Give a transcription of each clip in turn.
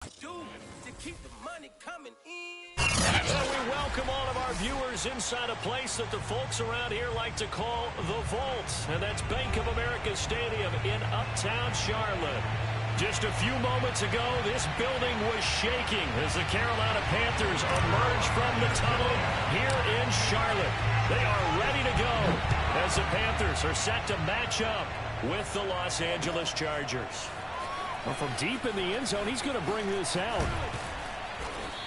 To keep the money coming in. Well, we welcome all of our viewers inside a place that the folks around here like to call the Vault, and that's Bank of America Stadium in Uptown Charlotte. Just a few moments ago, this building was shaking as the Carolina Panthers emerge from the tunnel here in Charlotte. They are ready to go as the Panthers are set to match up with the Los Angeles Chargers. Well, from deep in the end zone, he's going to bring this out.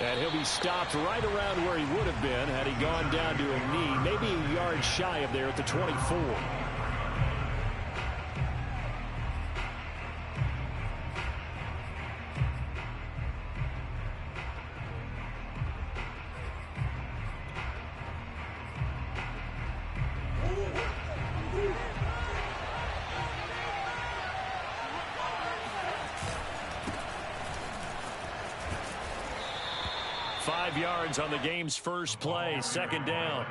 And he'll be stopped right around where he would have been had he gone down to a knee, maybe a yard shy of there at the 24. 5 yards on the game's first play, second down.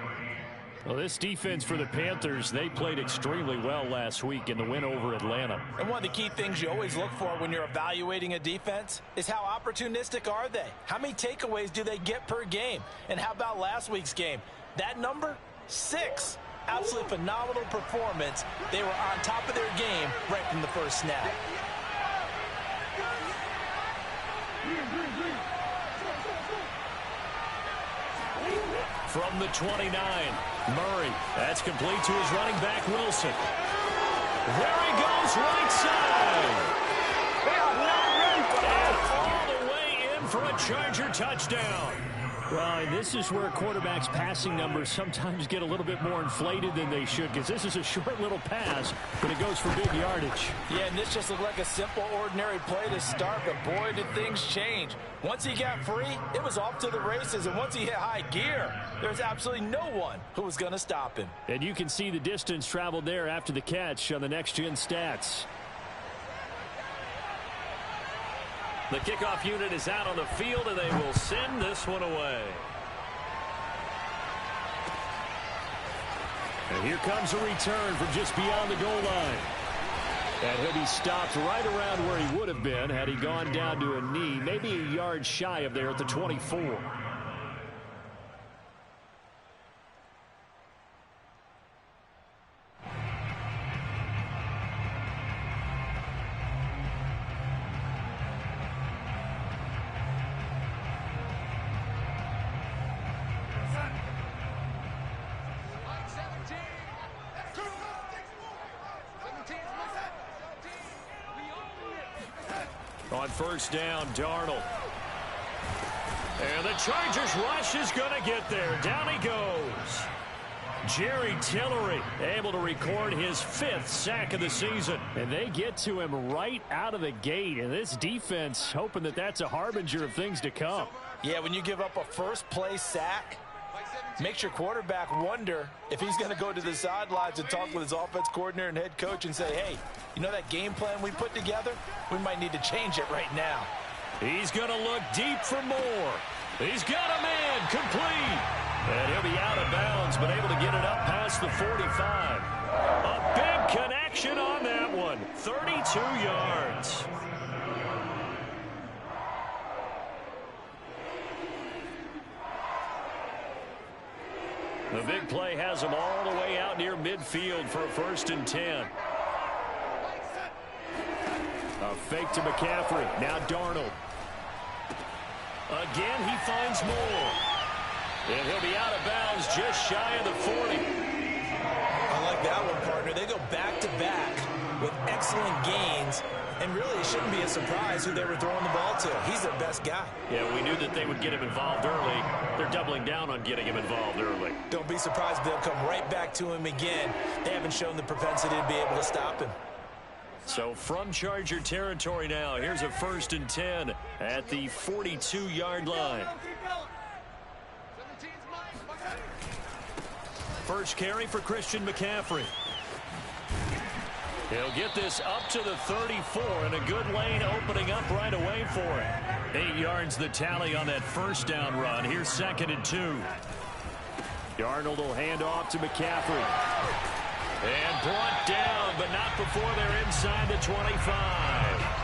Well, this defense for the Panthers, they played extremely well last week in the win over Atlanta. And one of the key things you always look for when you're evaluating a defense is how opportunistic are they? How many takeaways do they get per game? And how about last week's game? That number, 6. Absolutely phenomenal performance. They were on top of their game right from the first snap. From the 29, Murray. That's complete to his running back, Wilson. There he goes, right side. And all the way in for a Charger touchdown. Well, this is where quarterbacks' passing numbers sometimes get a little bit more inflated than they should, because this is a short little pass, but it goes for big yardage. Yeah, and this just looked like a simple, ordinary play to start, but boy, did things change. Once he got free, it was off to the races, and once he hit high gear, there's absolutely no one who was going to stop him. And you can see the distance traveled there after the catch on the next-gen stats. The kickoff unit is out on the field, and they will send this one away. And here comes a return from just beyond the goal line. And he'll be stopped right around where he would have been had he gone down to a knee, maybe a yard shy of there at the 24. On first down, Darnold. And the Chargers rush is going to get there. Down he goes. Jerry Tillery able to record his 5th sack of the season. And they get to him right out of the gate. And this defense hoping that that's a harbinger of things to come. Yeah, when you give up a first-play sack, makes your quarterback wonder if he's going to go to the sidelines and talk with his offense coordinator and head coach and say, hey, you know that game plan we put together? We might need to change it right now. He's going to look deep for more. He's got a man complete. And he'll be out of bounds, but able to get it up past the 45. A big connection on that one. 32 yards. The big play has him all the way out near midfield for a 1st and 10. A fake to McCaffrey. Now Darnold. Again, he finds more. And he'll be out of bounds just shy of the 40. I like that one, partner. They go back-to-back with excellent gains. And really, it shouldn't be a surprise who they were throwing the ball to. He's their best guy. Yeah, we knew that they would get him involved early. They're doubling down on getting him involved early. Don't be surprised if they'll come right back to him again. They haven't shown the propensity to be able to stop him. So from Charger territory now, here's a 1st and 10 at the 42-yard line. First carry for Christian McCaffrey. He'll get this up to the 34, and a good lane opening up right away for him. 8 yards the tally on that first down run. Here's 2nd and 2. Darnold will hand off to McCaffrey. And brought down, but not before they're inside the 25.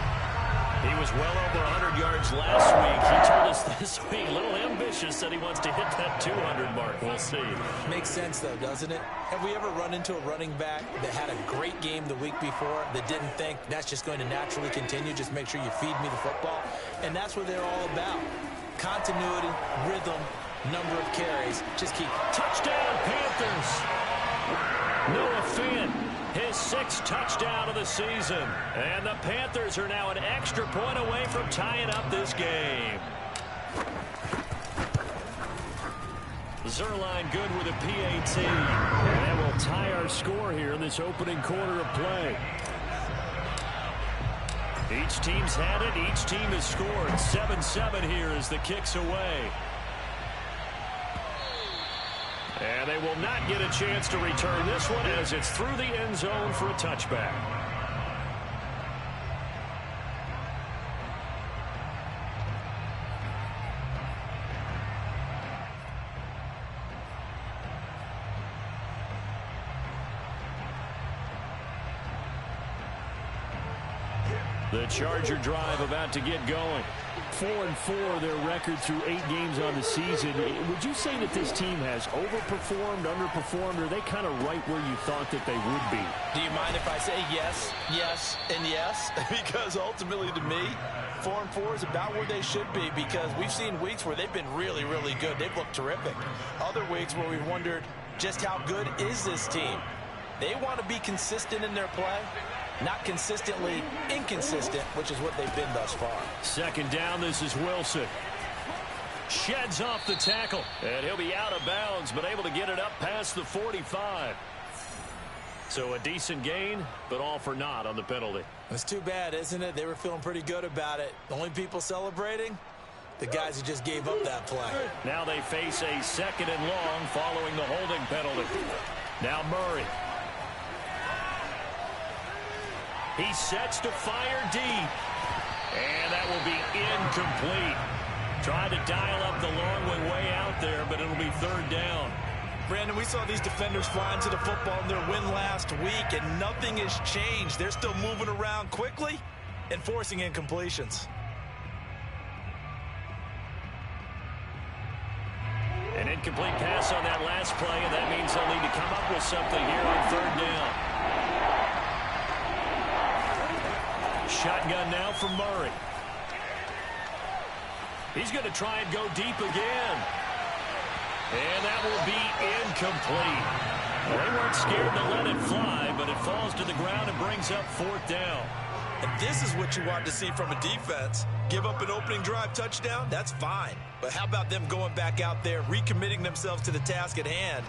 He was well over 100 yards last week. He told us this week, a little ambitious, said he wants to hit that 200 mark. We'll see. Makes sense, though, doesn't it? Have we ever run into a running back that had a great game the week before that didn't think that's just going to naturally continue? Just make sure you feed me the football. And that's what they're all about. Continuity, rhythm, number of carries. Just keep. Touchdown, Panthers. Noah Fant, his 6th touchdown of the season. And the Panthers are now an extra point away from tying up this game. Zerline good with a PAT. And that will tie our score here in this opening quarter of play. Each team's had it. Each team has scored. 7-7 here as the kick's away. And they will not get a chance to return this one as it's through the end zone for a touchback. The Charger drive about to get going. 4-4 their record through 8 games on the season. Would you say that this team has overperformed, underperformed, or are they kind of right where you thought that they would be? Do you mind if I say yes, yes, and yes? Because ultimately to me, 4-4 is about where they should be because we've seen weeks where they've been really, really good. They've looked terrific. Other weeks where we've wondered just how good is this team? They want to be consistent in their play. Not consistently inconsistent, which is what they've been thus far. 2nd down, this is Wilson. Sheds off the tackle, and he'll be out of bounds, but able to get it up past the 45. So a decent gain, but all for naught on the penalty. It's too bad, isn't it? They were feeling pretty good about it. The only people celebrating? The guys who just gave up that play. Now they face a 2nd and long following the holding penalty. Now Murray. He sets to fire deep. And that will be incomplete. Trying to dial up the long way out there, but it'll be 3rd down. Brandon, we saw these defenders flying to the football in their win last week, and nothing has changed. They're still moving around quickly and forcing incompletions. An incomplete pass on that last play, and that means they'll need to come up with something here on 3rd down. Shotgun now for Murray. He's going to try and go deep again. And that will be incomplete. Well, they weren't scared to let it fly, but it falls to the ground and brings up 4th down. And this is what you want to see from a defense. Give up an opening drive touchdown, that's fine. But how about them going back out there, recommitting themselves to the task at hand,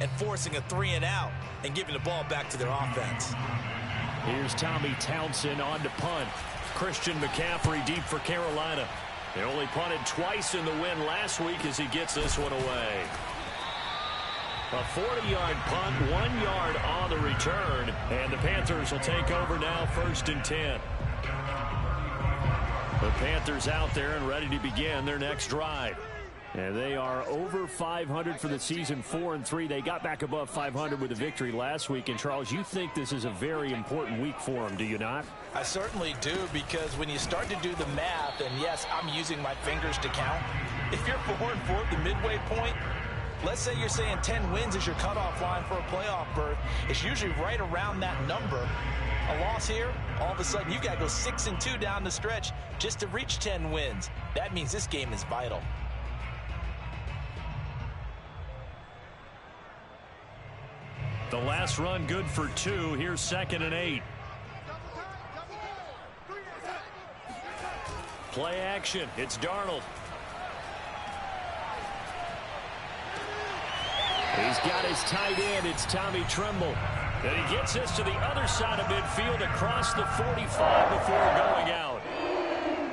and forcing a 3-and-out and giving the ball back to their offense. Here's Tommy Townsend on to punt. Christian McCaffrey deep for Carolina. They only punted twice in the win last week as he gets this one away. A 40-yard punt, 1 yard on the return. And the Panthers will take over now, 1st and 10. The Panthers out there and ready to begin their next drive. And they are over 500 for the season, 4-3. They got back above 500 with a victory last week. And, Charles, you think this is a very important week for them, do you not? I certainly do, because when you start to do the math, and yes, I'm using my fingers to count. If you're 4-4 at the midway point, let's say you're saying 10 wins is your cutoff line for a playoff berth. It's usually right around that number. A loss here, all of a sudden you've got to go 6-2 down the stretch just to reach 10 wins. That means this game is vital. The last run good for 2. Here's 2nd and 8. Play action. It's Darnold. He's got his tight end. It's Tommy Tremble. And he gets this to the other side of midfield across the 45 before going out.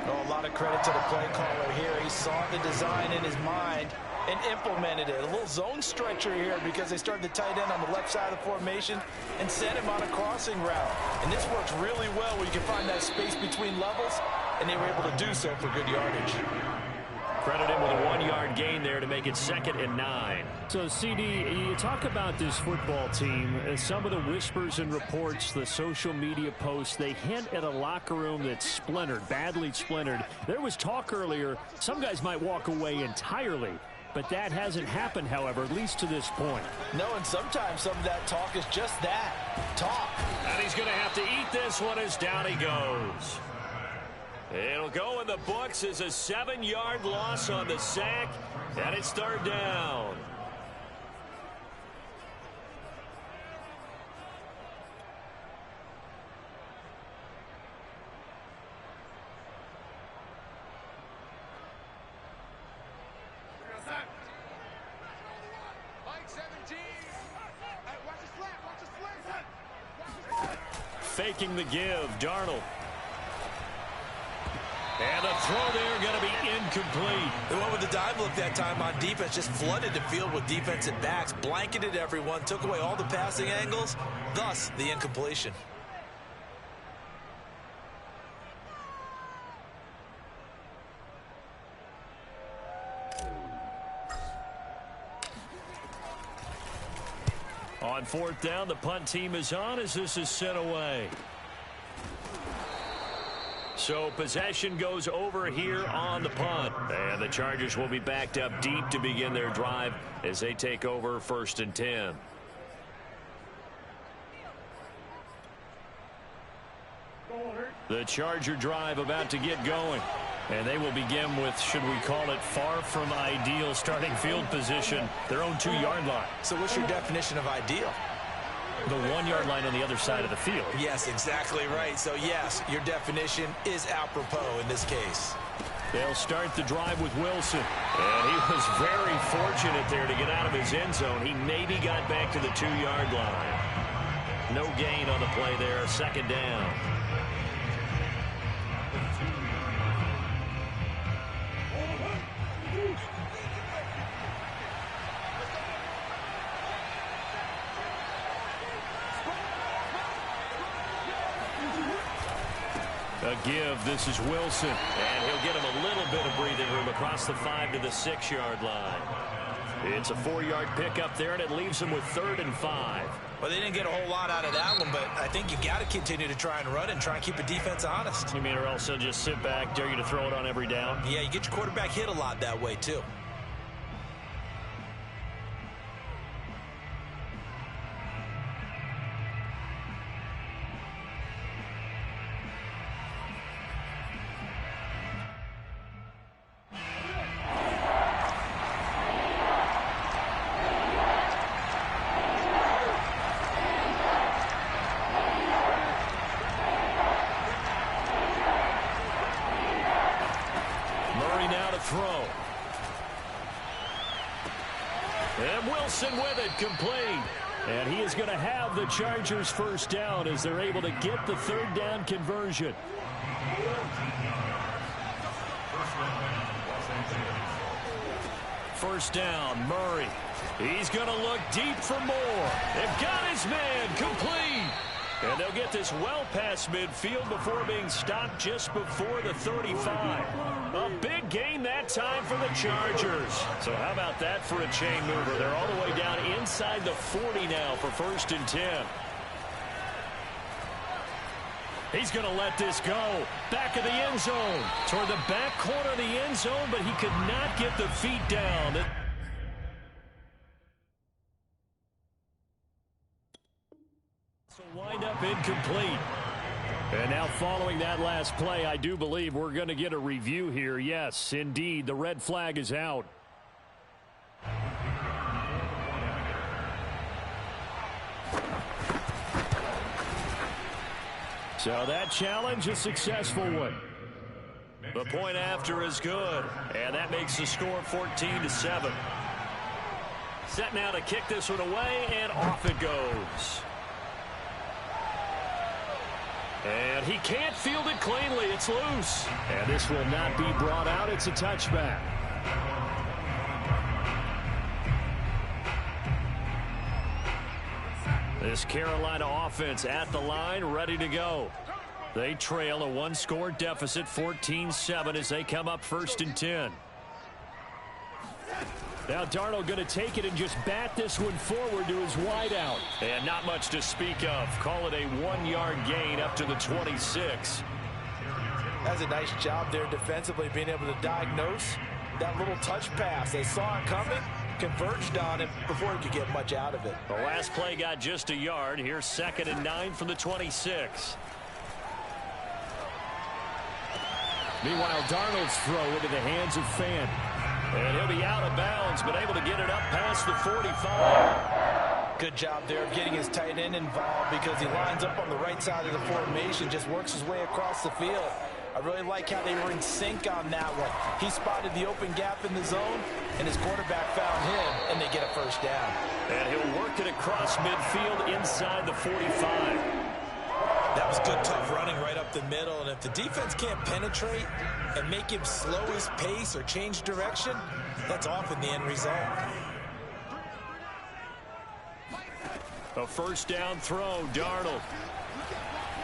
Oh, a lot of credit to the play caller here. He saw the design in his mind and implemented it. A little zone stretcher here because they started the tight end on the left side of the formation and sent him on a crossing route. And this works really well where you can find that space between levels, and they were able to do so for good yardage. credit him with a 1-yard gain there to make it 2nd and 9. So, CD, you talk about this football team. Some of the whispers and reports, the social media posts, they hint at a locker room that's splintered, badly splintered. There was talk earlier, some guys might walk away entirely. But that hasn't happened, however, at least to this point. No, and sometimes some of that talk is just that, talk. And he's going to have to eat this one as down he goes. It'll go in the books as a 7-yard loss on the sack, and it's 3rd down. Faking the give, Darnold. And the throw there going to be incomplete. They went with the dive look that time on defense, just flooded the field with defensive backs, blanketed everyone, took away all the passing angles, thus the incompletion. On 4th down, the punt team is on as this is sent away. So possession goes over here on the punt. And the Chargers will be backed up deep to begin their drive as they take over 1st and 10. The Charger drive about to get going. And they will begin with, should we call it, far from ideal starting field position, their own 2-yard line. So what's your definition of ideal? The 1-yard line on the other side of the field. Yes, exactly right. So, yes, your definition is apropos in this case. They'll start the drive with Wilson. And he was very fortunate there to get out of his end zone. He maybe got back to the 2-yard line. No gain on the play there, 2nd down. A give. This is Wilson. And he'll get him a little bit of breathing room across the 5 to the 6-yard line. It's a 4-yard pickup there, and it leaves him with 3rd and 5. Well, they didn't get a whole lot out of that one, but I think you got to continue to try and run and try and keep the defense honest. You mean, or else they'll just sit back, dare you to throw it on every down? Yeah, you get your quarterback hit a lot that way, too. Throw. And Wilson with it, complete. And he is going to have the Chargers 1st down as they're able to get the 3rd down conversion. First down, Murray. He's going to look deep for more. They've got his man, complete. And they'll get this well past midfield before being stopped just before the 35. A big gain that time for the Chargers. So how about that for a chain mover? They're all the way down inside the 40 now for 1st and 10. He's going to let this go. Back of the end zone. Toward the back corner of the end zone, but he could not get the feet down. So wind up incomplete. And now following that last play, I do believe we're going to get a review here. Yes, indeed, the red flag is out. So that challenge a successful one. The point after is good, and that makes the score 14-7. Set now to kick this one away, and off it goes. And he can't field it cleanly. It's loose. And this will not be brought out. It's a touchback. This Carolina offense at the line, ready to go. They trail a 1-score deficit, 14-7, as they come up 1st and 10. Now Darnold going to take it and just bat this one forward to his wideout. And not much to speak of. Call it a 1-yard gain up to the 26. That's a nice job there defensively, being able to diagnose that little touch pass. They saw it coming, converged on it before he could get much out of it. The last play got just a yard. Here's 2nd and 9 from the 26. Meanwhile, Darnold's throw into the hands of Fan. And he'll be out of bounds, but able to get it up past the 45. Good job there of getting his tight end involved because he lines up on the right side of the formation, just works his way across the field. I really like how they were in sync on that one. He spotted the open gap in the zone, and his quarterback found him, and they get a first down. And he'll work it across midfield inside the 45. That was good, tough running right up the middle, and if the defense can't penetrate and make him slow his pace or change direction, that's often the end result. A first down throw, Darnold.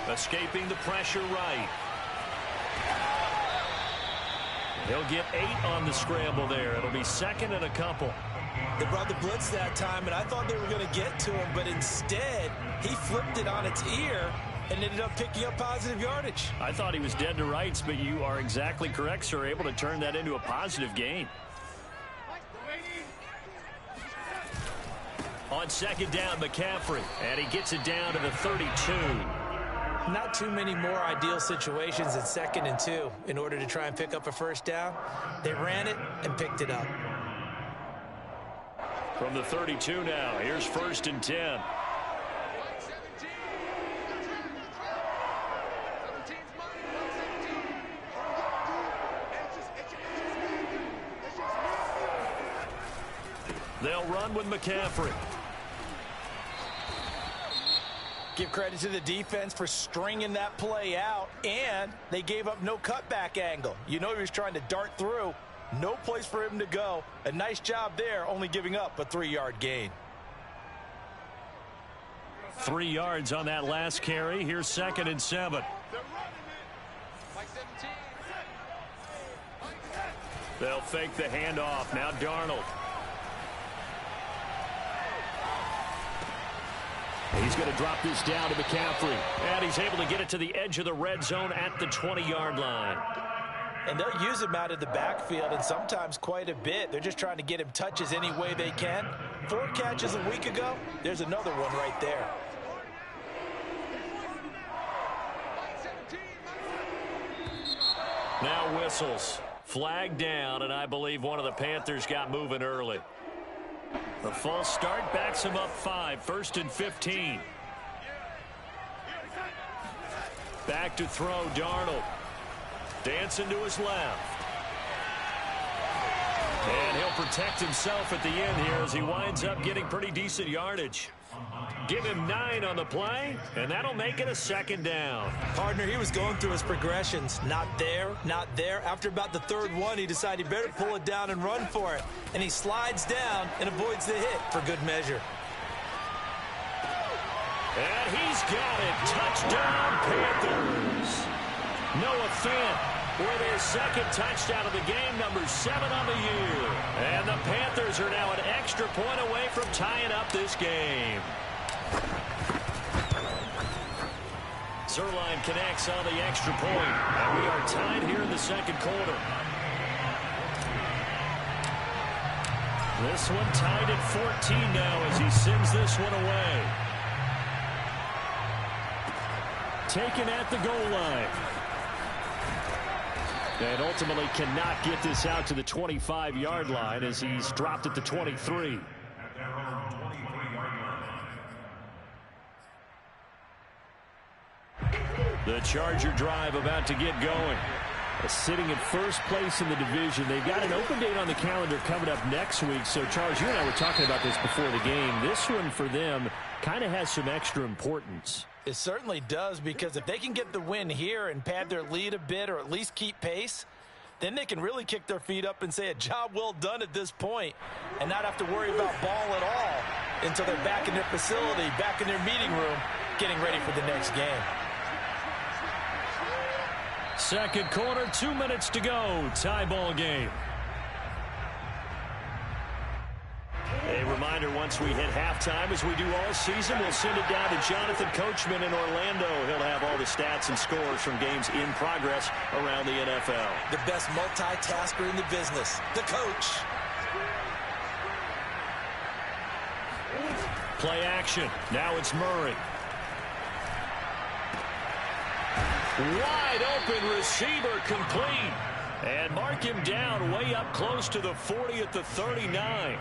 Escaping the pressure right. He'll get 8 on the scramble there. It'll be 2nd and a couple. They brought the blitz that time, and I thought they were going to get to him, but instead, he flipped it on its ear and ended up picking up positive yardage. I thought he was dead to rights, but you are exactly correct, sir. Able to turn that into a positive gain. On 2nd down, McCaffrey, and he gets it down to the 32. Not too many more ideal situations in 2nd and 2 in order to try and pick up a first down. They ran it and picked it up. From the 32 now, here's 1st and 10. They'll run with McCaffrey. Give credit to the defense for stringing that play out, and they gave up no cutback angle. You know he was trying to dart through. No place for him to go. A nice job there, only giving up a 3-yard gain. 3 yards on that last carry. Here's 2nd and 7. They'll fake the handoff. Now Darnold. He's going to drop this down to McCaffrey. And he's able to get it to the edge of the red zone at the 20-yard line. And they'll use him out of the backfield, and sometimes quite a bit. They're just trying to get him touches any way they can. 4 catches a week ago. There's another one right there. Now whistles. Flag down, and I believe one of the Panthers got moving early. The false start backs him up 5. 1st and 15. Back to throw, Darnold. Dancing to his left. And he'll protect himself at the end here as he winds up getting pretty decent yardage. Give him 9 on the play, and that'll make it a 2nd down. Partner, he was going through his progressions. Not there, not there. After about the 3rd one, he decided he better pull it down and run for it. And he slides down and avoids the hit for good measure. And he's got it. Touchdown, Panthers. Noah Fant with his 2nd touchdown of the game, number 7 on the year. And the Panthers are now an extra point away from tying up this game. Zerline connects on the extra point, and we are tied here in the 2nd quarter. This one tied at 14 now as he sends this one away. Taken at the goal line. And ultimately cannot get this out to the 25-yard line as he's dropped at the 23. The Charger drive about to get going. Sitting in first place in the division. They've got an open date on the calendar coming up next week. So, Charles, you and I were talking about this before the game. This one for them kind of has some extra importance. It certainly does, because if they can get the win here and pad their lead a bit or at least keep pace, then they can really kick their feet up and say a job well done at this point and not have to worry about ball at all until they're back in their facility, back in their meeting room, getting ready for the next game. 2nd quarter, 2 minutes to go. Tie ball game. A reminder, once we hit halftime, as we do all season, we'll send it down to Jonathan Coachman in Orlando. He'll have all the stats and scores from games in progress around the NFL. The best multitasker in the business, the coach. Play action. Now it's Murray. Wide open receiver complete. And mark him down way up close to the 40 at the 39.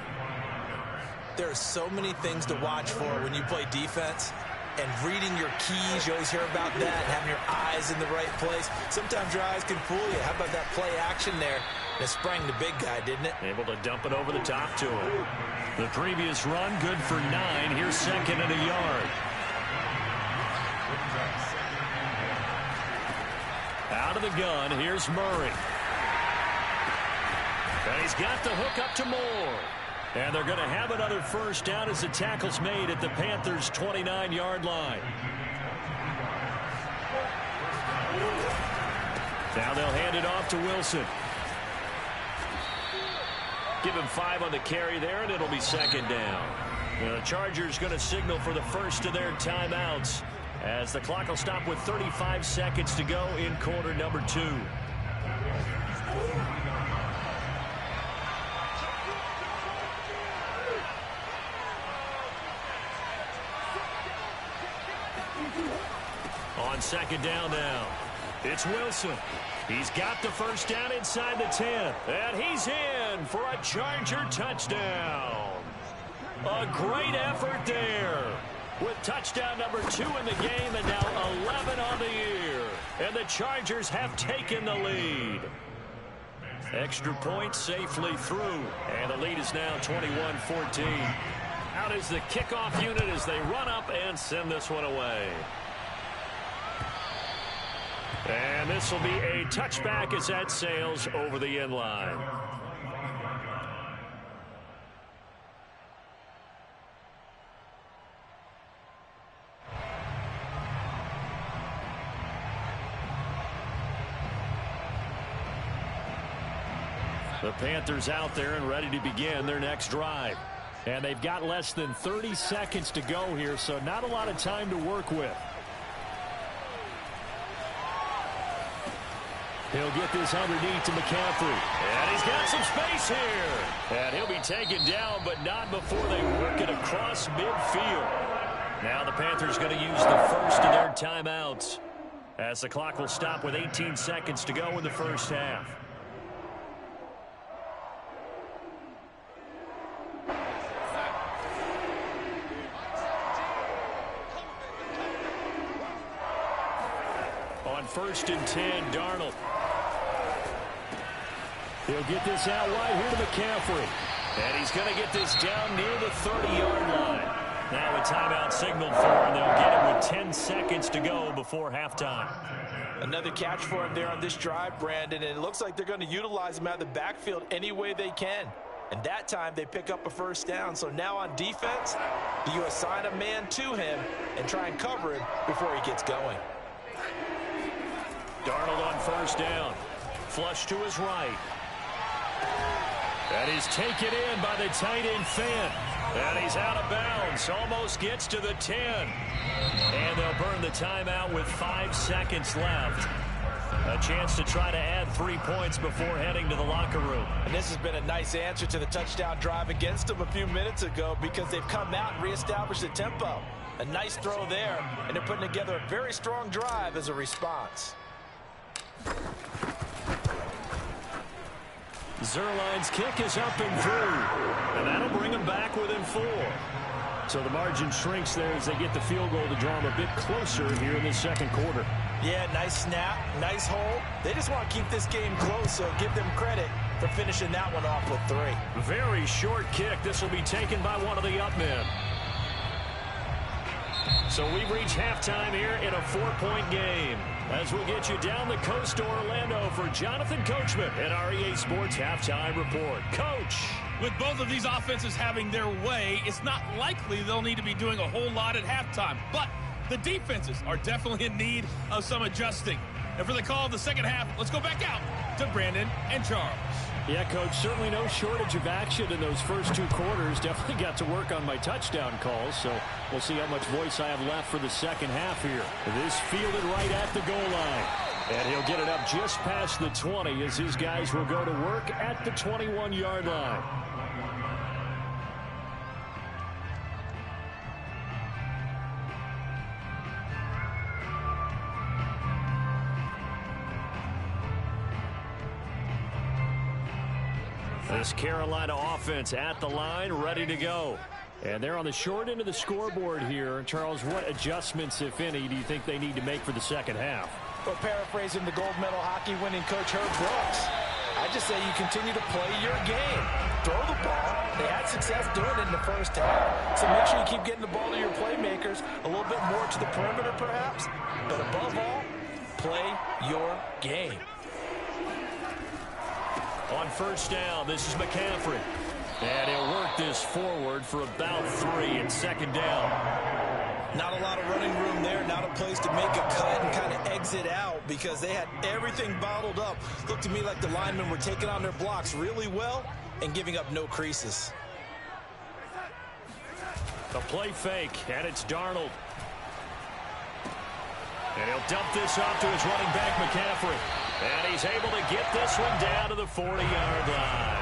There are so many things to watch for when you play defense. And reading your keys, you always hear about that, and having your eyes in the right place. Sometimes your eyes can fool you. How about that play action there? It sprang the big guy, didn't it? Able to dump it over the top to him. The previous run, good for 9. Here's second and a yard. Out of the gun, here's Murray. And he's got the hook up to Moore. And they're going to have another first down as the tackle's made at the Panthers' 29-yard line. Now they'll hand it off to Wilson. Give him 5 on the carry there, and it'll be second down. The Chargers going to signal for the first of their timeouts as the clock will stop with 35 seconds to go in quarter number 2. On second down now, it's Wilson. He's got the first down inside the 10. And he's in for a Charger touchdown. A great effort there. With touchdown number 2 in the game and now 11 on the year. And the Chargers have taken the lead. Extra point safely through. And the lead is now 21-14. Out is the kickoff unit as they run up and send this one away. And this will be a touchback as that sails over the end line. The Panthers out there and ready to begin their next drive. And they've got less than 30 seconds to go here, so not a lot of time to work with. He'll get this underneath to McCaffrey. And he's got some space here. And he'll be taken down, but not before they work it across midfield. Now the Panthers going to use the first of their timeouts as the clock will stop with 18 seconds to go in the first half. On 1st and 10, Darnold. He'll get this out wide here to McCaffrey. And he's going to get this down near the 30-yard line. Now a timeout signaled for, and they'll get it with 10 seconds to go before halftime. Another catch for him there on this drive, Brandon, and it looks like they're going to utilize him out of the backfield any way they can. And that time they pick up a first down. So now on defense, do you assign a man to him and try and cover him before he gets going? Darnold on first down. Flush to his right. And he's taken in by the tight end Fant. And he's out of bounds. Almost gets to the 10. And they'll burn the timeout with 5 seconds left. A chance to try to add 3 points before heading to the locker room. And this has been a nice answer to the touchdown drive against them a few minutes ago because they've come out and reestablished the tempo. A nice throw there, and they're putting together a very strong drive as a response. Zerline's kick is up and through. And that'll bring them back within 4. So the margin shrinks there as they get the field goal to draw them a bit closer here in the second quarter. Yeah, nice snap, nice hold. They just want to keep this game close, so give them credit for finishing that one off with 3. Very short kick. This will be taken by one of the up men. So we've reached halftime here in a 4-point game. As we'll get you down the coast to Orlando for Jonathan Coachman at our EA Sports Halftime Report. Coach. With both of these offenses having their way, it's not likely they'll need to be doing a whole lot at halftime. But the defenses are definitely in need of some adjusting. And for the call of the second half, let's go back out to Brandon and Charles. Yeah, Coach, certainly no shortage of action in those first 2 quarters. Definitely got to work on my touchdown calls, so we'll see how much voice I have left for the second half here. This fielded right at the goal line. And he'll get it up just past the 20 as his guys will go to work at the 21-yard line. This Carolina offense at the line, ready to go. And they're on the short end of the scoreboard here. Charles, what adjustments, if any, do you think they need to make for the second half? Well, paraphrasing the gold medal hockey winning coach Herb Brooks, I just say you continue to play your game. Throw the ball. They had success doing it in the first half. So make sure you keep getting the ball to your playmakers, a little bit more to the perimeter perhaps. But above all, play your game. On first down, this is McCaffrey. And he'll work this forward for about 3 and second down. Not a lot of running room there, not a place to make a cut and kind of exit out because they had everything bottled up. Looked to me like the linemen were taking on their blocks really well and giving up no creases. A play fake, and it's Darnold. And he'll dump this off to his running back, McCaffrey. And he's able to get this one down to the 40-yard line.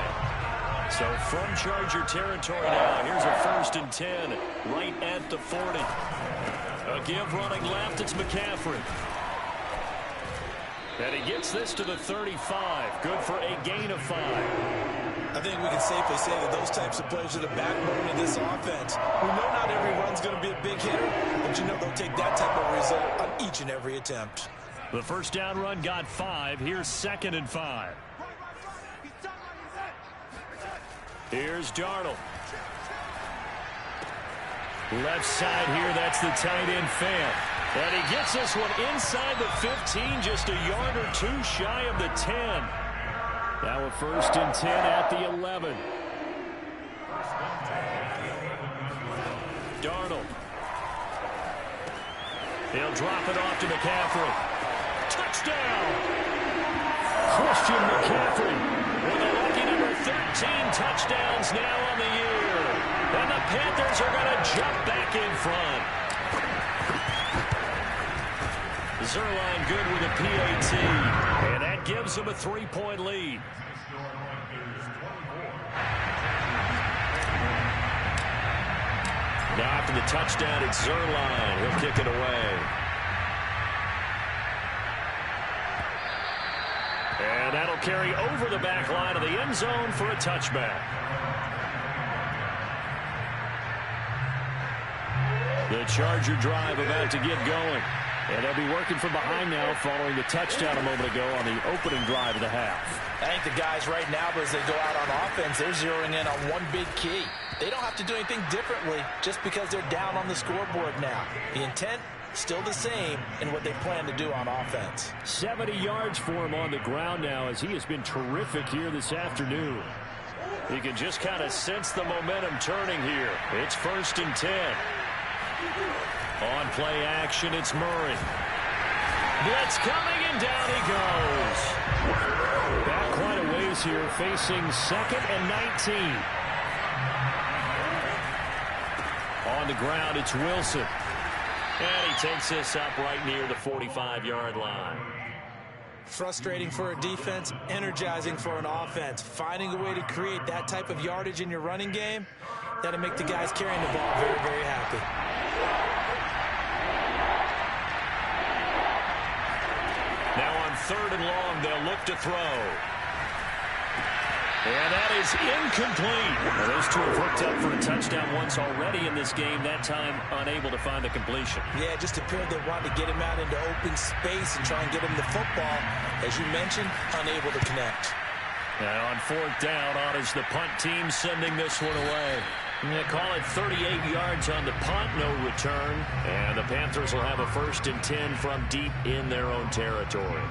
So from Charger territory now, here's a 1st and 10 right at the 40. A give running left, it's McCaffrey. And he gets this to the 35. Good for a gain of 5. I think we can safely say that those types of players are the backbone of this offense. We know not every run's going to be a big hitter, but you know they'll take that type of result on each and every attempt. The first down run got 5. Here's 2nd and 5. Here's Darnold. Left side here, that's the tight end Fan. And he gets this one inside the 15, just a yard or 2 shy of the 10. Now a 1st and 10 at the 11. Darnold. He'll drop it off to McCaffrey. Touchdown! Christian McCaffrey with a lucky number 13 touchdowns now on the year. And the Panthers are going to jump back in front. Zerline good with a PAT. And that gives them a 3-point lead. Now after the touchdown, it's Zerline. He'll kick it away. And that'll carry over the back line of the end zone for a touchback. The Charger drive about to get going. And they'll be working from behind now following the touchdown a moment ago on the opening drive of the half. I think the guys right now, as they go out on offense, they're zeroing in on one big key. They don't have to do anything differently just because they're down on the scoreboard now. The intent, still the same in what they plan to do on offense. 70 yards for him on the ground now as he has been terrific here this afternoon. You can just kind of sense the momentum turning here. It's 1st and 10. On play action, it's Murray. Blitz coming, and down he goes. Back quite a ways here, facing 2nd and 19. On the ground, it's Wilson. And he takes this up right near the 45-yard line. Frustrating for a defense, energizing for an offense. Finding a way to create that type of yardage in your running game, that'll make the guys carrying the ball very, very happy. Now on 3rd and long, they'll look to throw. And that is incomplete. Well, those two have hooked up for a touchdown once already in this game, that time unable to find the completion. Yeah, it just appeared they wanted to get him out into open space and try and get him the football. As you mentioned, unable to connect. Now on 4th down, on is the punt team sending this one away. They call it 38 yards on the punt, no return. And the Panthers will have a 1st and 10 from deep in their own territory.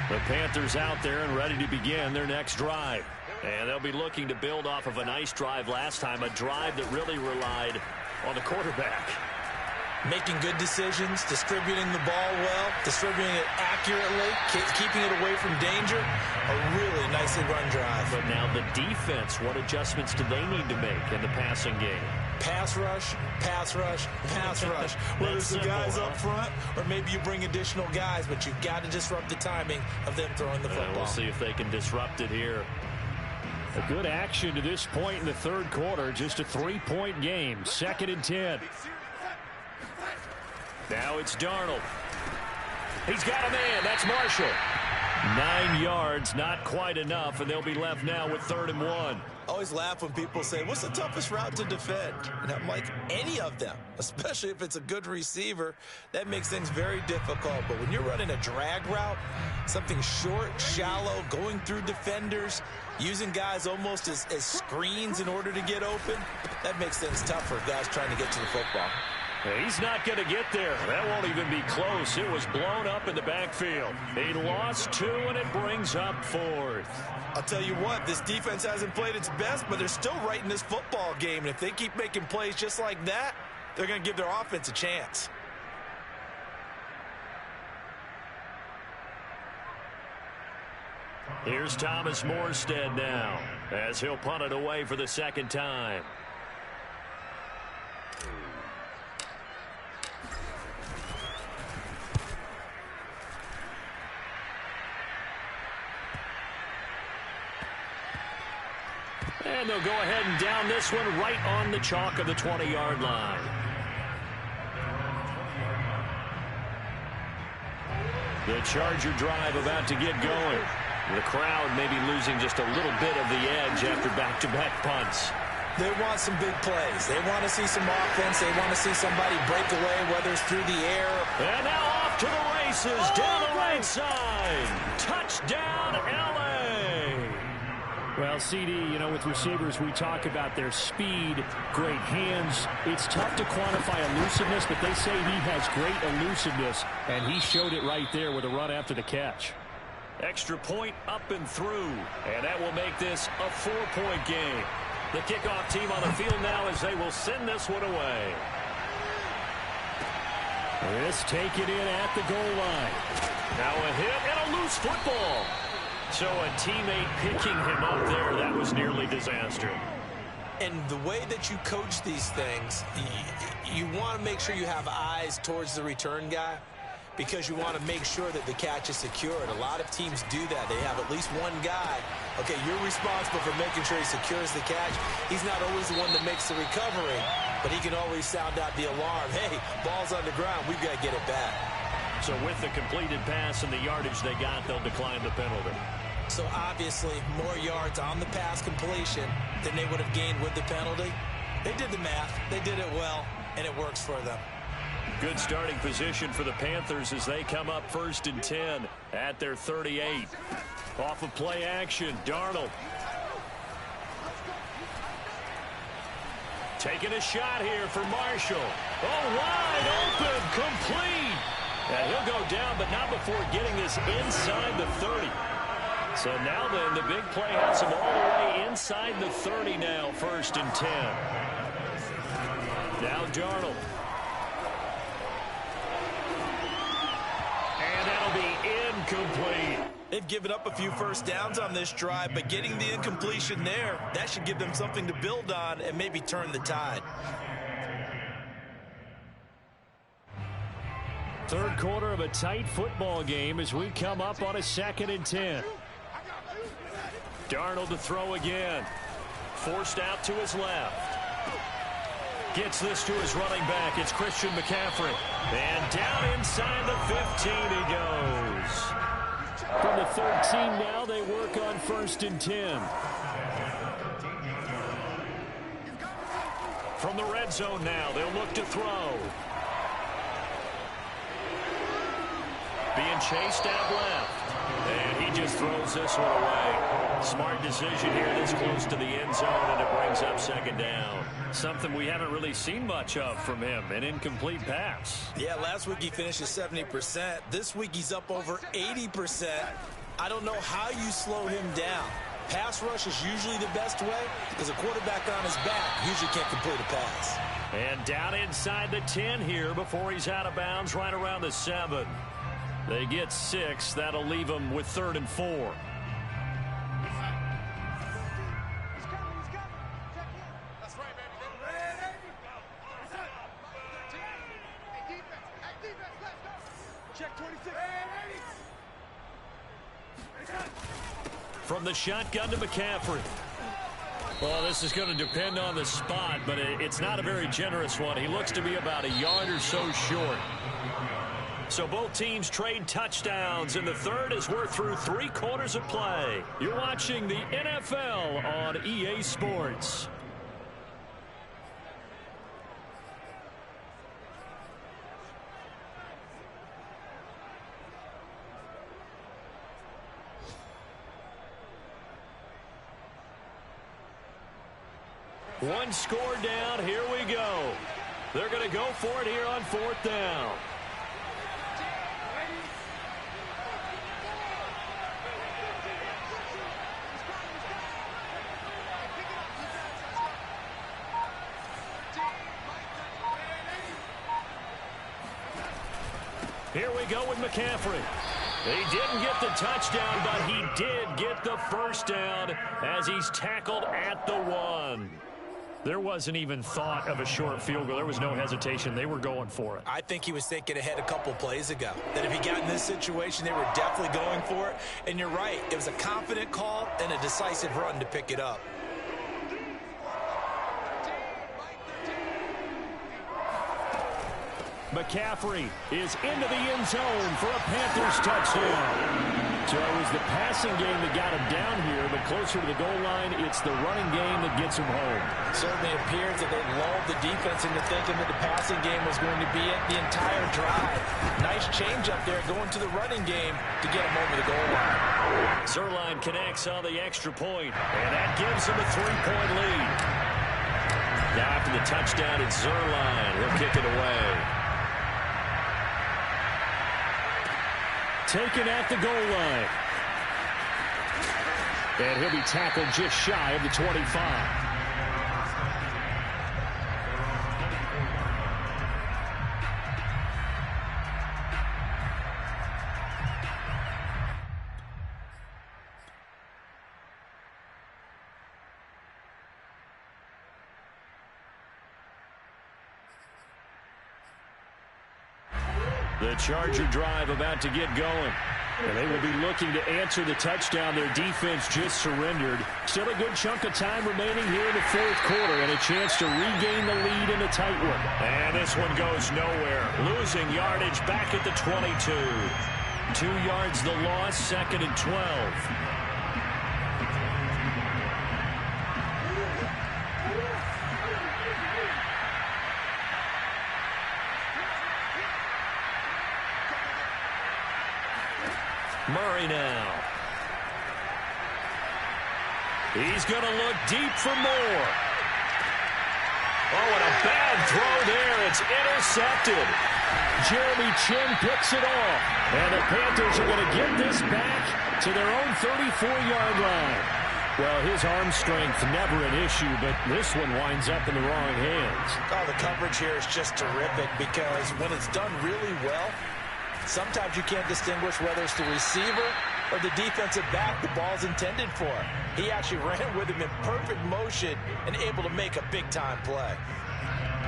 The Panthers out there and ready to begin their next drive. And they'll be looking to build off of a nice drive last time, a drive that really relied on the quarterback. Making good decisions, distributing the ball well, distributing it accurately, keeping it away from danger. A really nicely run drive. But now the defense, what adjustments do they need to make in the passing game? Pass rush, pass rush, pass rush. Whether it's the guys up front or maybe you bring additional guys, but you've got to disrupt the timing of them throwing the football. We'll see if they can disrupt it here. A good action to this point in the third quarter. Just a 3-point game. 2nd and 10. Now it's Darnold. He's got a man. That's Marshall. 9 yards, not quite enough, and they'll be left now with 3rd and 1. I always laugh when people say, what's the toughest route to defend? And I'm like, any of them, especially if it's a good receiver. That makes things very difficult. But when you're running a drag route, something short, shallow, going through defenders, using guys almost as screens in order to get open, that makes things tough for guys trying to get to the football. He's not going to get there. That won't even be close. It was blown up in the backfield. He lost 2, and it brings up 4th. I'll tell you what, this defense hasn't played its best, but they're still right in this football game. And if they keep making plays just like that, they're going to give their offense a chance. Here's Thomas Morstead now, as he'll punt it away for the 2nd time. And they'll go ahead and down this one right on the chalk of the 20-yard line. The Charger drive about to get going. The crowd may be losing just a little bit of the edge after back-to-back punts. They want some big plays. They want to see some offense. They want to see somebody break away, whether it's through the air. And now off to the races, down the right side. Touchdown, L.A. Well, CD, you know, with receivers, we talk about their speed, great hands. It's tough to quantify elusiveness, but they say he has great elusiveness, and he showed it right there with a run after the catch. Extra point up and through, and that will make this a 4-point game. The kickoff team on the field now as they will send this one away. This taken in at the goal line. Now a hit and a loose football. So a teammate picking him up there, that was nearly disaster. And the way that you coach these things, you want to make sure you have eyes towards the return guy because you want to make sure that the catch is secured. A lot of teams do that. They have at least one guy. Okay, you're responsible for making sure he secures the catch. He's not always the one that makes the recovery, but he can always sound out the alarm. Hey, ball's on the ground. We've got to get it back. So with the completed pass and the yardage they got, they'll decline the penalty. So obviously more yards on the pass completion than they would have gained with the penalty. They did the math. They did it well, and it works for them. Good starting position for the Panthers as they come up 1st and 10 at their 38. Off of play action, Darnold. Taking a shot here for Marshall. Oh, wide open, complete. And he'll go down, but not before getting this inside the 30. So now then, the big play has him all the way inside the 30 now, 1st and 10. Now Darnold. And that'll be incomplete. They've given up a few first downs on this drive, but getting the incompletion there, that should give them something to build on and maybe turn the tide. Third quarter of a tight football game as we come up on a 2nd and 10. Darnold to throw again. Forced out to his left. Gets this to his running back. It's Christian McCaffrey. And down inside the 15 he goes. From the 13 now, they work on 1st and 10. From the red zone now, they'll look to throw. Being chased out left. And he just throws this one away. Smart decision here this close to the end zone, and it brings up 2nd down. Something we haven't really seen much of from him, an incomplete pass. Yeah, last week he finished at 70%. This week he's up over 80%. I don't know how you slow him down. Pass rush is usually the best way because a quarterback on his back usually can't complete a pass. And down inside the 10 here before he's out of bounds right around the 7. They get 6. That'll leave them with 3rd and 4. From the shotgun to McCaffrey. Well, this is going to depend on the spot, but it's not a very generous one. He looks to be about a yard or so short. So both teams trade touchdowns in the third as we're through 3 quarters of play. You're watching the NFL on EA Sports. One score down. Here we go. They're going to go for it here on 4th down. Here we go with McCaffrey. He didn't get the touchdown, but he did get the first down as he's tackled at the 1. There wasn't even thought of a short field goal. There was no hesitation. They were going for it. I think he was thinking ahead a couple plays ago, that if he got in this situation, they were definitely going for it. And you're right. It was a confident call and a decisive run to pick it up. McCaffrey is into the end zone for a Panthers touchdown. So it was the passing game that got him down here, but closer to the goal line, it's the running game that gets him home. It certainly appears that they lulled the defense into thinking that the passing game was going to be it the entire drive. Nice change up there going to the running game to get him over the goal line. Zerline connects on the extra point, and that gives him a 3-point lead. Now after the touchdown, it's Zerline. He'll kick it away. Taken at the goal line. And he'll be tackled just shy of the 25. The Charger drive about to get going. And they will be looking to answer the touchdown their defense just surrendered. Still a good chunk of time remaining here in the 4th quarter and a chance to regain the lead in a tight one. And this one goes nowhere. Losing yardage back at the 22. 2 yards the loss, 2nd and 12. Murray now. He's going to look deep for more. Oh, and a bad throw there. It's intercepted. Jeremy Chin picks it off. And the Panthers are going to get this back to their own 34-yard line. Well, his arm strength never an issue, but this one winds up in the wrong hands. Oh, the coverage here is just terrific because when it's done really well, sometimes you can't distinguish whether it's the receiver or the defensive back the ball's intended for. He actually ran with him in perfect motion and able to make a big-time play.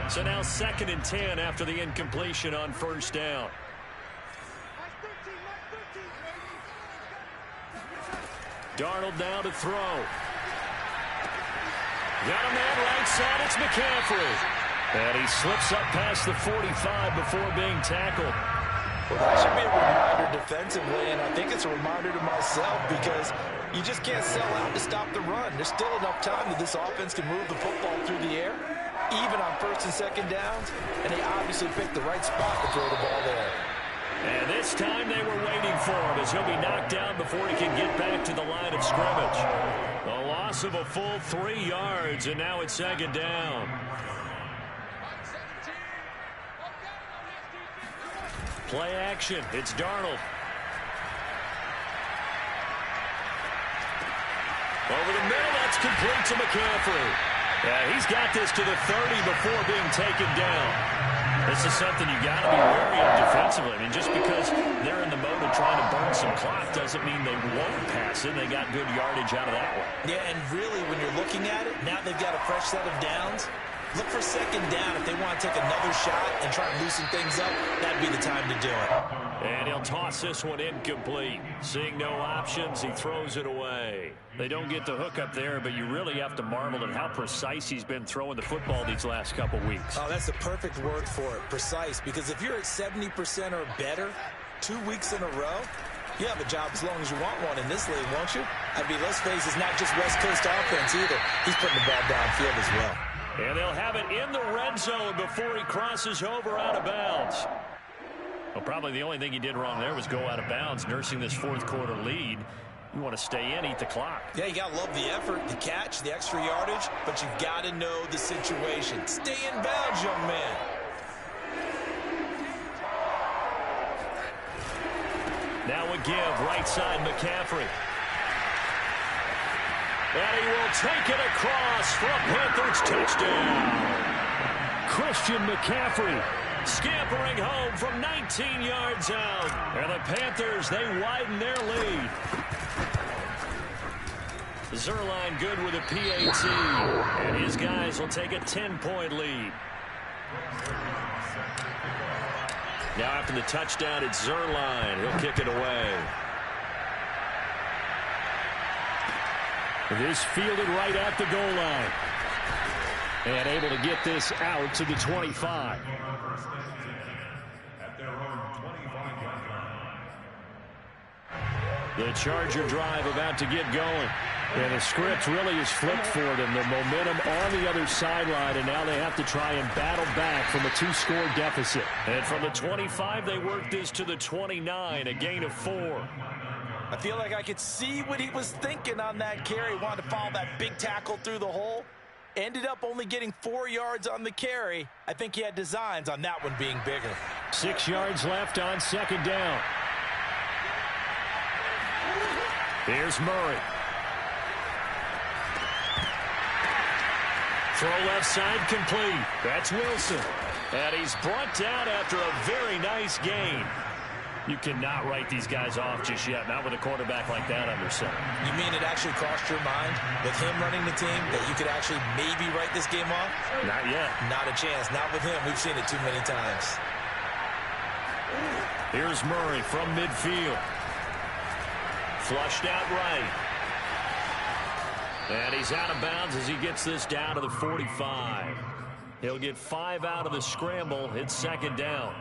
So now 2nd and 10 after the incompletion on 1st down. Darnold now to throw. Got a man right side. It's McCaffrey. And he slips up past the 45 before being tackled. Well, that should be a reminder defensively, and I think it's a reminder to myself because you just can't sell out to stop the run. There's still enough time that this offense can move the football through the air, even on 1st and 2nd downs, and they obviously picked the right spot to throw the ball there. And this time they were waiting for him as he'll be knocked down before he can get back to the line of scrimmage. A loss of a full 3 yards, and now it's 2nd down. Play action. It's Darnold. Over the middle, that's complete to McCaffrey. Yeah, he's got this to the 30 before being taken down. This is something you got to be wary of defensively. I mean, just because they're in the mode of trying to burn some clock doesn't mean they won't pass it. They got good yardage out of that one. Yeah, and really, when you're looking at it, now they've got a fresh set of downs. Look for second down. If they want to take another shot and try to loosen things up, that'd be the time to do it. And he'll toss this one incomplete. Seeing no options, he throws it away. They don't get the hook up there, but you really have to marvel at how precise he's been throwing the football these last couple weeks. Oh, that's the perfect word for it, precise. Because if you're at 70% or better 2 weeks in a row, you have a job as long as you want one in this league, won't you? I mean, let's face it, it's not just West Coast offense either. He's putting the ball downfield as well. And they'll have it in the red zone before he crosses over out of bounds. Well, probably the only thing he did wrong there was go out of bounds, nursing this fourth quarter lead. You want to stay in, eat the clock. Yeah, you got to love the effort, the catch, the extra yardage, but you got to know the situation. Stay in bounds, young man. Now a give, right side McCaffrey. And he will take it across for a Panthers touchdown. Christian McCaffrey scampering home from 19 yards out. And the Panthers, they widen their lead. Zerline good with a PAT. And his guys will take a 10-point lead. Now after the touchdown, it's Zerline. He'll kick it away. This fielded right at the goal line. And able to get this out to the 25. The Charger drive about to get going. And the script really is flipped for them. The momentum on the other sideline, and now they have to try and battle back from a 2-score deficit. And from the 25, they work this to the 29, a gain of 4. I feel like I could see what he was thinking on that carry. Wanted to follow that big tackle through the hole. Ended up only getting 4 yards on the carry. I think he had designs on that one being bigger. 6 yards left on second down. Here's Murray. Throw left side complete. That's Wilson. And he's brought down after a very nice gain. You cannot write these guys off just yet, not with a quarterback like that under center. You mean it actually crossed your mind with him running the team that you could actually maybe write this game off? Not yet. Not a chance. Not with him. We've seen it too many times. Here's Murray from midfield. Flushed out right. And he's out of bounds as he gets this down to the 45. He'll get 5 out of the scramble. It's second down.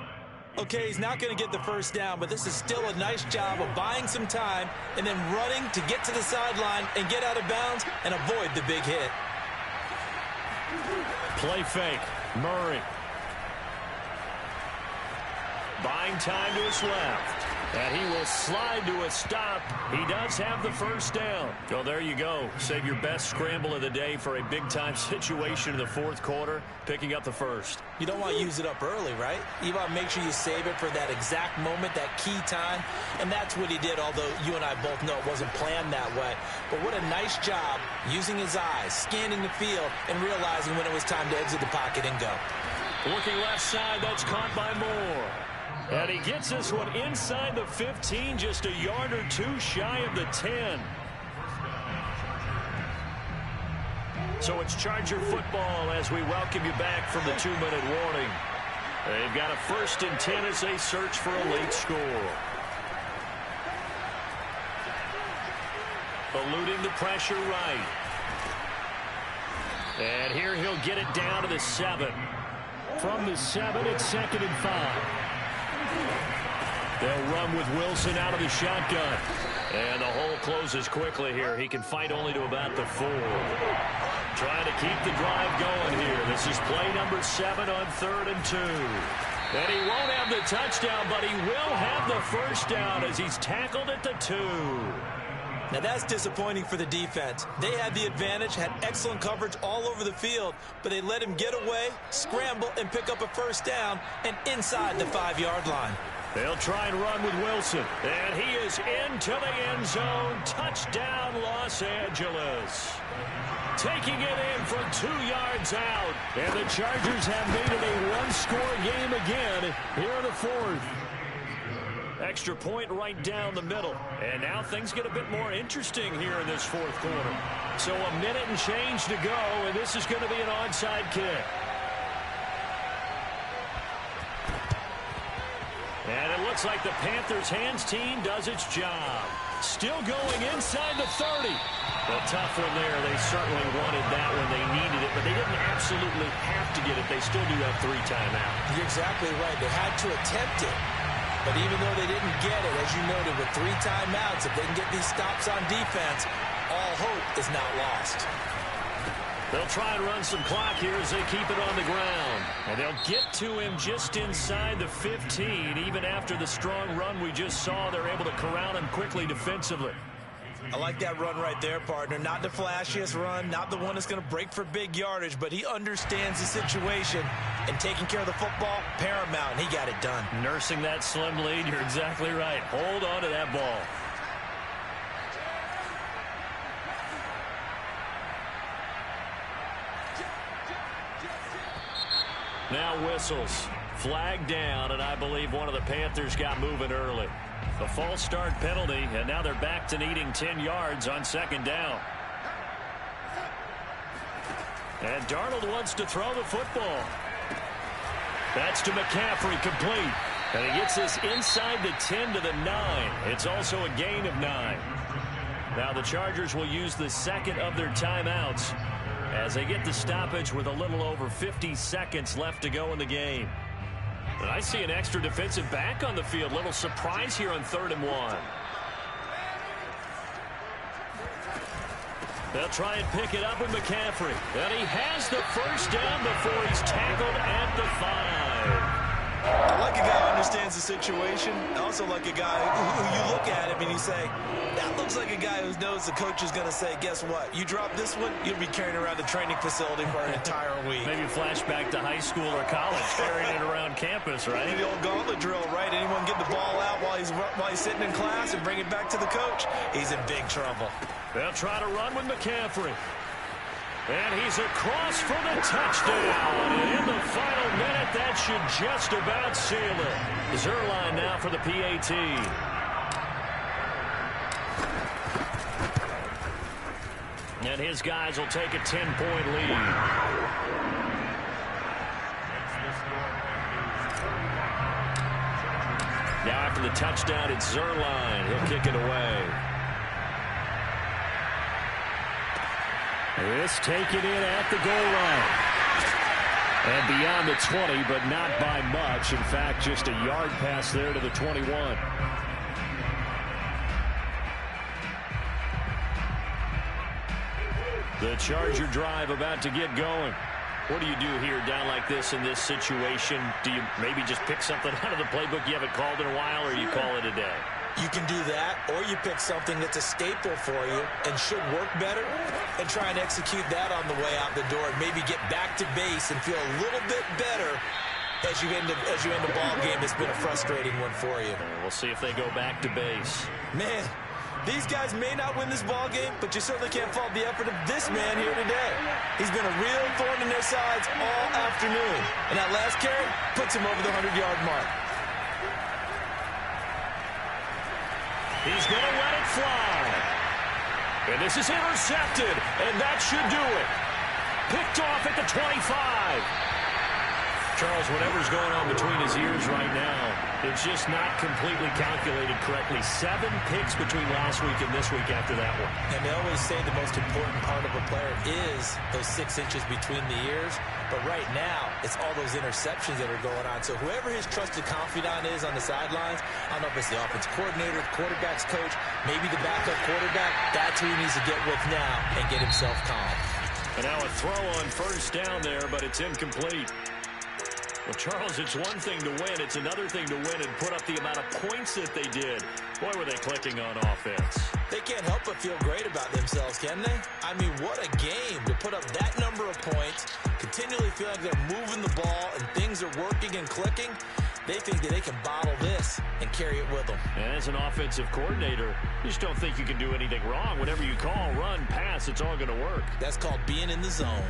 Okay, he's not going to get the first down, but this is still a nice job of buying some time and then running to get to the sideline and get out of bounds and avoid the big hit. Play fake. Murray. Buying time to his left. And he will slide to a stop. He does have the first down. So there you go. Save your best scramble of the day for a big-time situation in the fourth quarter, picking up the first. You don't want to use it up early, right? You want to make sure you save it for that exact moment, that key time. And that's what he did, although you and I both know it wasn't planned that way. But what a nice job using his eyes, scanning the field, and realizing when it was time to exit the pocket and go. Looking left side, that's caught by Moore. And he gets this one inside the 15, just a yard or two shy of the 10. So it's Charger football as we welcome you back from the 2-minute warning. They've got a 1st and 10 as they search for a late score. Eluding the pressure right. And here he'll get it down to the 7. From the 7, it's 2nd and 5. They'll run with Wilson out of the shotgun. And the hole closes quickly here. He can fight only to about the 4. Trying to keep the drive going here. This is play number 7 on 3rd and 2. And he won't have the touchdown, but he will have the first down as he's tackled at the 2. Now that's disappointing for the defense. They had the advantage, had excellent coverage all over the field, but they let him get away, scramble, and pick up a first down, and inside the 5-yard line. They'll try and run with Wilson. And he is into the end zone. Touchdown, Los Angeles. Taking it in for 2 yards out. And the Chargers have made it a one-score game again here in the fourth. Extra point right down the middle. And now things get a bit more interesting here in this fourth quarter. So a minute and change to go, and this is going to be an onside kick. And it looks like the Panthers' hands team does its job. Still going inside the 30. A tough one there. They certainly wanted that when they needed it, but they didn't absolutely have to get it. They still do have 3 timeouts. You're exactly right. They had to attempt it. But even though they didn't get it, as you noted, with 3 timeouts, if they can get these stops on defense, all hope is not lost. They'll try and run some clock here as they keep it on the ground. And they'll get to him just inside the 15. Even after the strong run we just saw, they're able to corral him quickly defensively. I like that run right there, partner. Not the flashiest run, not the one that's going to break for big yardage, but he understands the situation, and taking care of the football, paramount, and he got it done. Nursing that slim lead, you're exactly right. Hold on to that ball. Now whistles. Flag down, and I believe one of the Panthers got moving early. A false start penalty, and now they're back to needing 10 yards on second down. And Darnold wants to throw the football. That's to McCaffrey, complete. And he gets this inside the 10 to the 9. It's also a gain of 9. Now the Chargers will use the second of their timeouts as they get the stoppage with a little over 50 seconds left to go in the game. And I see an extra defensive back on the field. Little surprise here on 3rd and 1. They'll try and pick it up with McCaffrey. And he has the first down before he's tackled at the 5. I like a guy who understands the situation. I also like a guy who you look at him and you say, that looks like a guy who knows the coach is going to say, guess what? You drop this one, you'll be carrying around the training facility for an entire week. Maybe flashback to high school or college, carrying it around campus, right? The old gauntlet drill, right? Anyone get the ball out while he's sitting in class and bring it back to the coach? He's in big trouble. They'll try to run with McCaffrey. And he's across for the touchdown. And in the final minute, that should just about seal it. Zerline now for the PAT. And his guys will take a 10-point lead. Now after the touchdown, it's Zerline. He'll kick it away. This taken in at the goal line. And beyond the 20, but not by much. In fact, just a yard pass there to the 21. The Charger drive about to get going. What do you do here down like this in this situation? Do you maybe just pick something out of the playbook you haven't called in a while, or you call it a day? You can do that, or you pick something that's a staple for you and should work better and try and execute that on the way out the door and maybe get back to base and feel a little bit better as you end a ball game that's been a frustrating one for you. We'll see if they go back to base. Man, these guys may not win this ball game, but you certainly can't fault the effort of this man here today. He's been a real thorn in their sides all afternoon, and that last carry puts him over the 100-yard mark. He's going to let it fly. And this is intercepted, and that should do it. Picked off at the 25. Charles, whatever's going on between his ears right now, it's just not completely calculated correctly. 7 picks between last week and this week after that one. And they always say the most important part of a player is those 6 inches between the ears. But right now, it's all those interceptions that are going on. So whoever his trusted confidant is on the sidelines, I don't know if it's the offense coordinator, the quarterback's coach, maybe the backup quarterback, that's who he needs to get with now and get himself calm. And now a throw on first down there, but it's incomplete. Well, Charles, it's one thing to win. It's another thing to win and put up the amount of points that they did. Boy, were they clicking on offense. They can't help but feel great about themselves, can they? I mean, what a game to put up that number of points, continually feel like they're moving the ball and things are working and clicking. They think that they can bottle this and carry it with them. And as an offensive coordinator, you just don't think you can do anything wrong. Whenever you call, run, pass, it's all going to work. That's called being in the zone.